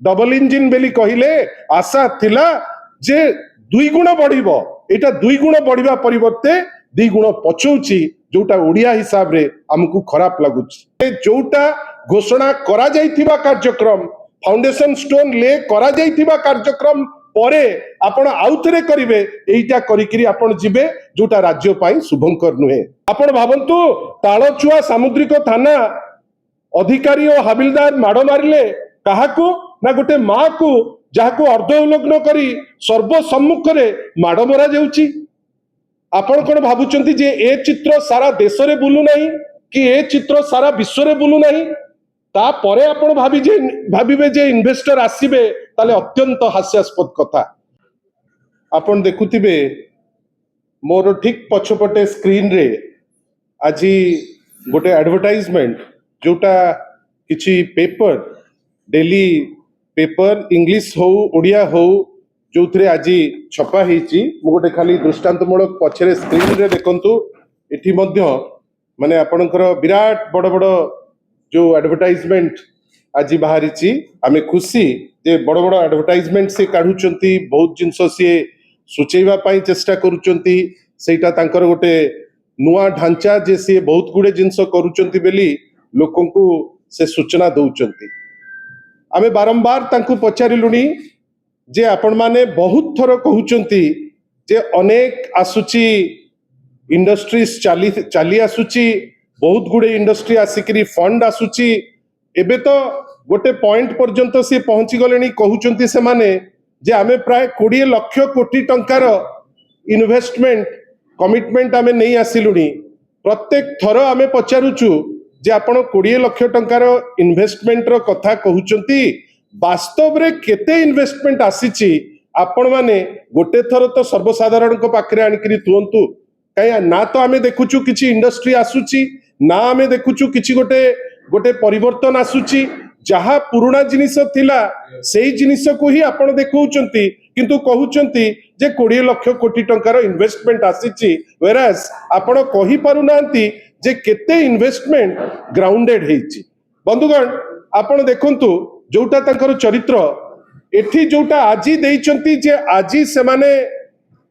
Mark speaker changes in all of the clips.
Speaker 1: Double engine बेली कहले आशा थिला जे 2 गुण बढ़िबो एटा 2 गुण बढ़िबा परिवर्ते 2 गुण पछौची जोटा ओडिया हिसाब रे हमकु खराब लागुची जोटा घोषणा करा जाइथिबा कार्यक्रम फाउंडेशन स्टोन ले करा जाइथिबा कार्यक्रम परे आपण आउथरे करिवे एइटा करिकरी आपण जिबे जोटा राज्य पाई शुभंकर नुहे आपण भाबंतु ताळचुआ सामुद्रिक थाना अधिकारी और हाबिलदार माड़ मारिले काहाकू ना गोटे माँ को जहाको अर्ध उल्लग्न करी सर्वसम्मुख रे माड़ मरा जाउची आपण कोन भाबुचंती जे ए चित्र सारा देश रे बुलु नाही कि ए चित्र सारा विश्व रे बुलु नाही ता परे आपण भाबिबे जे इन्वेस्टर आसीबे ताले अत्यंत हास्यास्पद कथा आपण देखुथिबे मोर ठीक पछपटे स्क्रीन रे आजी गोटे एडवर्टाइजमेंट जोटा किछि पेपर डेली पेपर इंग्लिश हो ओडिया हो जो थे आज छपा होती गोटे खाली दृष्टांतमूलक पछरे स्क्रीन रे देखंतु एठी मध्य माने आपणकर विराट बड़ बड़ जो एडवर्टाइजमेंट आज बाहरी आमे खुशी जे बड़ बड़ एडवर्टाइजमेंट से काढुचंती बहुत जिंस सी सुचेवा पाई चेष्टा करूचंती सेटा तांकर गोटे नुआ ढांचा जे सी बहुत गुडे जिंस करूचंती बेली लोकों को से सूचना दौचंती आमे बारंबार तांको पचारिलुनी जे आपण माने बहुत थर कहउचंती जे अनेक आसुची इंडस्ट्रीज चाली आसुची बहुत गुडे इंडस्ट्री आसिकरी फंड आसुची एबे तो गोटे पॉइंट पर्यंत से पहुंची गलेनी कहउचंती से माने जे आमे प्राय 20 लाख कोटी टंकार इन्वेस्टमेंट कमिटमेंट आमे नहीं आसिलुनी प्रत्येक थर आमे पचारुचु जे आपण 20 लाख टंकार इन्वेस्टमेंट रो कथा कहउचंती वास्तव रे केते इन्वेस्टमेंट आसीची आपण माने गोटे थर तो सर्वसाधारण को पाखरे आनिकरी तुंतु कया ना तो आमे देखुचु किछि इंडस्ट्री आसुची ना आमे देखुचु किछि गोटे गोटे परिवर्तन आसुची जहा पुराना जिनिस थिला सेही जिनिस को ही आपण देखौचंती किंतु कहउचंती जे 20 लाख कोटी टंकार इन्वेस्टमेंट आसीची वेरास आपण कहि पारु नांती जे केते इन्वेस्टमेंट ग्राउंडेड हेची बंधुगण आपण देखंतु जोटा तांकर चरित्र एठी जोटा आजी देइचंती जे आजी से माने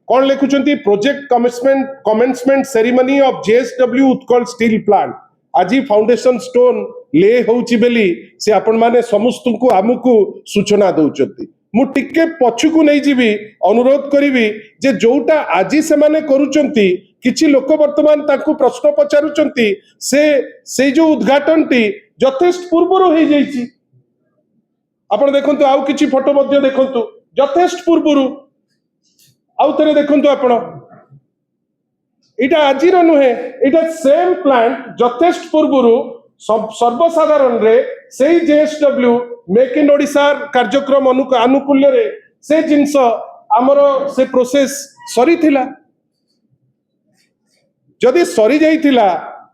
Speaker 1: कोन लेखुचंती project commencement ceremony of JSW Utkal steel plant आजी फाउंडेशन स्टोन ले होउची बेली से आपण माने समस्त को आमुकु सूचना दउचंती मु टिके पछुकु नै जीवी अनुरोध करिवि जे जोटा आजी से माने करूचंती किछि लोक वर्तमान ताकू प्रश्न पचारुचंती से जो उद्घाटनटी यथेष्ट पूर्वरो हे जाईची आपण देखंतु आउ किछि फोटो मध्ये देखंतु यथेष्ट पूर्वरो आउ थरे देखंतु आपण एटा आजिर नुहे एटा सेम प्लांट यथेष्ट पूर्वरो सर्वसाधारण रे सेही जेएसडब्ल्यू मेक इन ओडिशा कार्यक्रम अनुकूल्य रे से जिंस हमर से प्रोसेस सरी थिला जदि सरी जाइथिला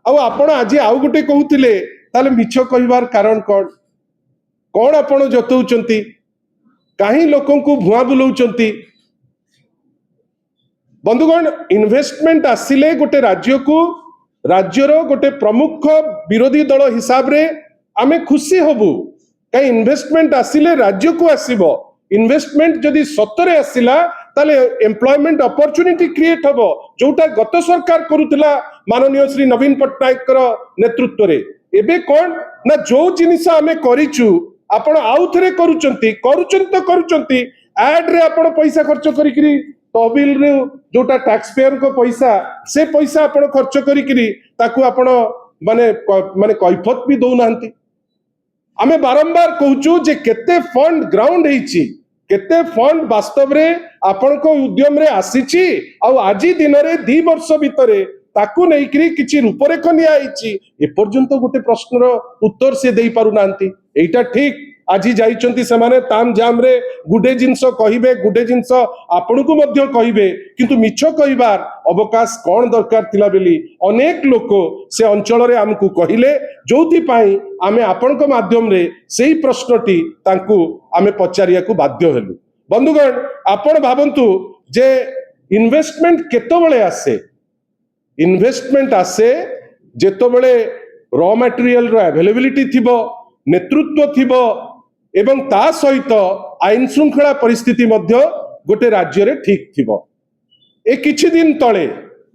Speaker 1: आउ आपण आज आउ गोटे कहउथिले ताले मिछ कहिबार कारण कौन आपण जतौचंती काहे लोकों को भुआ बुलाउचंती बंधुगण इन्वेस्टमेंट आसिले गोटे राज्य को राज्यर गोटे प्रमुख विरोधी दल हिसाब रे आमे खुशी हबु कई इन्वेस्टमेंट आसिले राज्य को आसीबो इन्वेस्टमेंट जदि सतरे आसिला ताले एम्प्लॉयमेंट अपॉर्चुनिटी क्रिएट हबो जोटा गत सरकार करूतिला माननीय श्री नवीन पट्टनायक नेतृत्व रे एबे कोन ना जो जिनिस आमे करिचु आपण आउ थरे करूचंती एड रे आपण पैसा खर्च करिकरी तहबिल रे जोटा टैक्स पेयर को पैसा आपण खर्च करिकरी ताकू आपण माने कैफत भी दउ नांती आमे बारंबार कहूचु जे केते फंड ग्राउंड हेची केते फंड वास्तव रे आपण को उद्यम रे आसीची आ आजी दिन रे 2 वर्ष भितरे ताकू नेइकरी किछि रूपरेख निया आइची ए पर्यंत गोटे प्रश्नर उत्तर से देई पारु नांती एटा ठीक आज जाइचंती से माने ताम जाम रे गुडे जिंस कहिबे गुडे जिंस आपण को मध्य कहिबे किंतु मिछ कहिबार अवकाश कोन दरकार थिला बेली अनेक लोक से अंचल रे हमकु कहिले जोथि पाई आमे आपण को माध्यम रे सेही प्रश्नटी तांकु आमे पचारिया को बाध्य हेलु बंधुगण आपण भाबंतु जे इन्वेस्टमेंट केतबेले आसे इन्वेस्टमेंट आसे जेतबेले रॉ मटेरियल रो अवेलेबिलिटी थिबो नेतृत्व थिबो एवं ता सहित आईन श्रृंखला परिस्थिति मध्य गोटे राज्य रे ठीक थिबो। ए किछि दिन तळे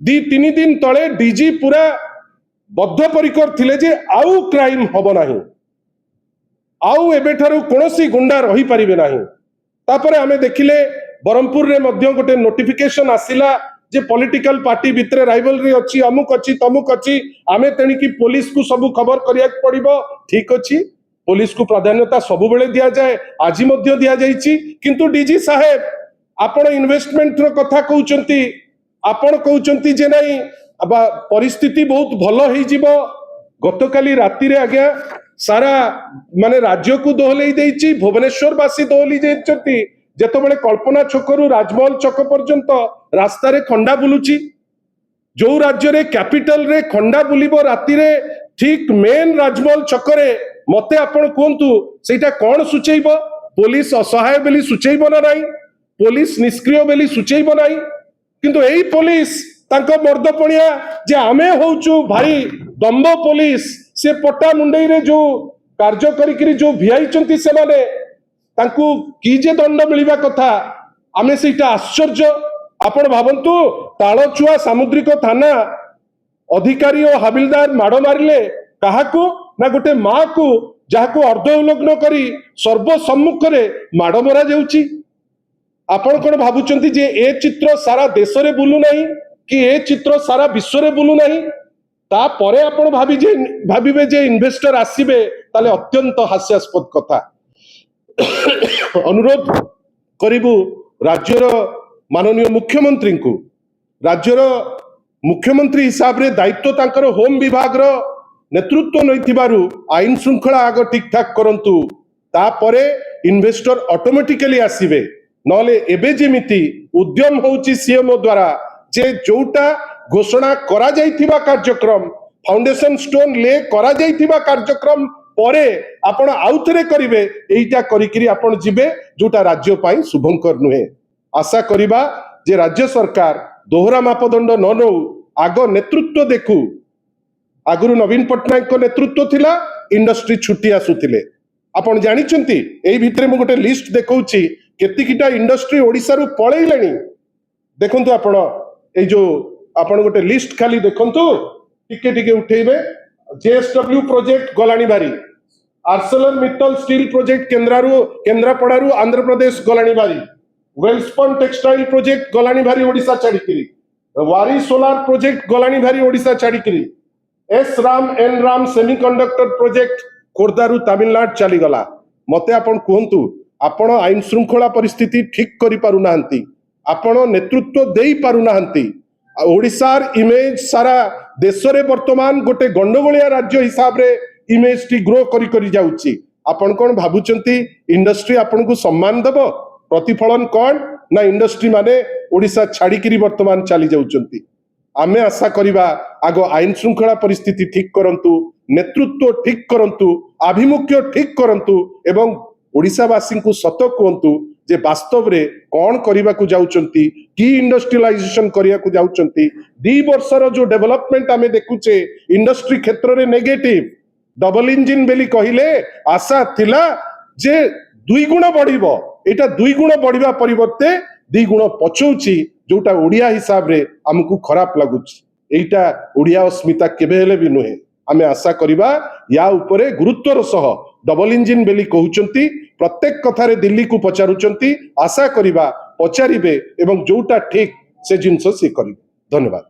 Speaker 1: 2-3 दिन तळे डीजी पूरा बद्धपरिकर थिले जे आउ क्राइम हबो नाही, आउ एबेठारु कोनोसी गुंडा रही परिबे नाही। तापरे आमे देखिले बरमपुर रे मध्य गोटे नोटिफिकेशन आसिला जे पॉलिटिकल पार्टी भितरे राइवलरी अछि, अमुक अछि तमुक अछि, आमे तेणिकी पुलिस को सब खबर करिया पड़िबो। ठीक अछि, पुलिस को प्राधान्यता सब बेले दिया जाए, आज मध्य दिया जाइछि। किंतु डीजी साहेब आपण इन्वेस्टमेंट रो कथा कहउचंती, आपण कहउचंती जे नाही परिस्थिति बहुत भलो होई जिवो। गतकाली राति रे आज्ञा सारा माने राज्य को दोहलेई देइछि, भुवनेश्वर वासी दोहली जेचंती जेतबेले कल्पना छकरू राजमहल छक पर्यंत रास्ता रे खंडा बुलुची। जो राज्य रे कैपिटल रे खंडा बुलिबो राति रे ठीक मेन राजमहल छकरे मते आपण कोंतु सेटा कोन सुचेइबो? पुलिस असहाय बेली सुचेइबो ना नाही, पुलिस निष्क्रिय बेली सुचेइबो नाही। किंतु एई पुलिस तांको मर्दपणिया जे आमे होउचु भाई दम्ब पुलिस, से पट्टा मुंडई रे जो कार्य करिकरी जो भिआइचंती से माने तांकू की जे दंड मिलिबा कथा, आमे सेटा आश्चर्य। आपण भाबंतु ताळचुआ सामुद्रिक थाना अधिकारी और हाबिलदार माड़ मारिले काहाकू ना गोटे माँ को जाहाकू अर्ध उल्लग्न करी सर्वसम्मुख रे माड़ मरा जाउची। आपण कोन भाबुचंती जे ए चित्र सारा देश रे बुलु नाही कि ए चित्र सारा विश्व रे बुलु नाही? ता परे आपण भाबिबे जे इन्वेस्टर आसीबे ताले अत्यंत हास्यास्पद कथा। अनुरोध करिबु राज्यर माननीय मुख्यमंत्री को, राज्यर मुख्यमंत्री हिसाब रे दायित्व तांकर होम विभाग रो नेतृत्व नैथिबारु आईन श्रृंखला आग ठीक ठाक करंतु, ता परे इन्वेस्टर ऑटोमेटिकली आसीबे। नले एबे जेमिति उद्यम होउची सीएमओ द्वारा जे जोटा घोषणा करा जाइथिबा कार्यक्रम, फाउंडेशन स्टोन ले करा जाइथिबा कार्यक्रम परे आपण आउथरे करिवे, एइटा करिकरी आपण जिबे जोटा राज्य पाई शुभंकर नुहे। आशा करिबा जे राज्य सरकार दोहरा मापदंड न नौ, आग नेतृत्व देखु। आगुरु नवीन पट्टनायक को नेतृत्व थिला, इंडस्ट्री छुट्टी आसुथिले। आपण जानिचंती एई भितरे मु गोटे लिस्ट देखौची केतिकिटा इंडस्ट्री ओडिसा रु पळैलेनी। देखंतु आपण एई जो आपण गोटे लिस्ट खाली देखंतु, टिके टिके उठेइबे। जेएसडब्ल्यू प्रोजेक्ट गलानी बारी, आर्सेलर मित्तल स्टील प्रोजेक्ट केंद्रापड़ारू आंध्र प्रदेश गलानी बारी, वेल्सपन टेक्सटाइल प्रोजेक्ट गलानी भारी ओडिशा छाड़िकिरी, वारी सोलार प्रोजेक्ट गलानी भारी ओडिशा छाड़िकिरी, SRAM and RAM semiconductor project खोर्धारू तमिलनाडु चली गला। मते आपण कहंतु आपण आईन श्रृंखला परिस्थिति ठीक करि पारु नाहंती, आपण नेतृत्व देई पारु नाहंती। ओडिशार इमेज सारा देश रे वर्तमान गोटे गंडगोलिया राज्य हिसाब रे इमेज टी ग्रो करी करी जाउची। आपण कोन भाबुचंती इंडस्ट्री आपण को सम्मान दबो? प्रतिफलन कौन ना इंडस्ट्री माने ओडिशा छाड़िकी वर्तमान चली जाउचंती। आमे आशा करिबा आगो आईन श्रृंखला परिस्थिति ठीक करंतु, नेतृत्व ठीक करंतु, आभिमुख्य ठीक करंतु एवं ओडिशावासी को सत कहंतु जे वास्तव रे कौन करिबा को जाउचंती, की इंडस्ट्रियलाइजेशन करिया को जाउचंती। 2 वर्षर जो डेवलपमेंट आमे देखुचे इंडस्ट्री क्षेत्र रे नेगेटिव, डबल इंजिन बेली कहिले आशा थिला जे 2 गुण बढ़िबो, एटा 2 गुण बढ़िबा परिवर्ते 2 गुण पछौची, जोटा ओडिया हिसाब रे हमकु खराब लागुची। एटा ओडिया अस्मिता केबे हेले भी नुहे। आमे आशा करिबा या उपरे गुरुत्वर सह डबल इंजिन बेली कहउचंती, प्रत्येक कथारे दिल्ली को पचारुचंती, आशा करिबा पचारिबे एवं जोटा ठीक से जिनस से करिबे। धन्यवाद।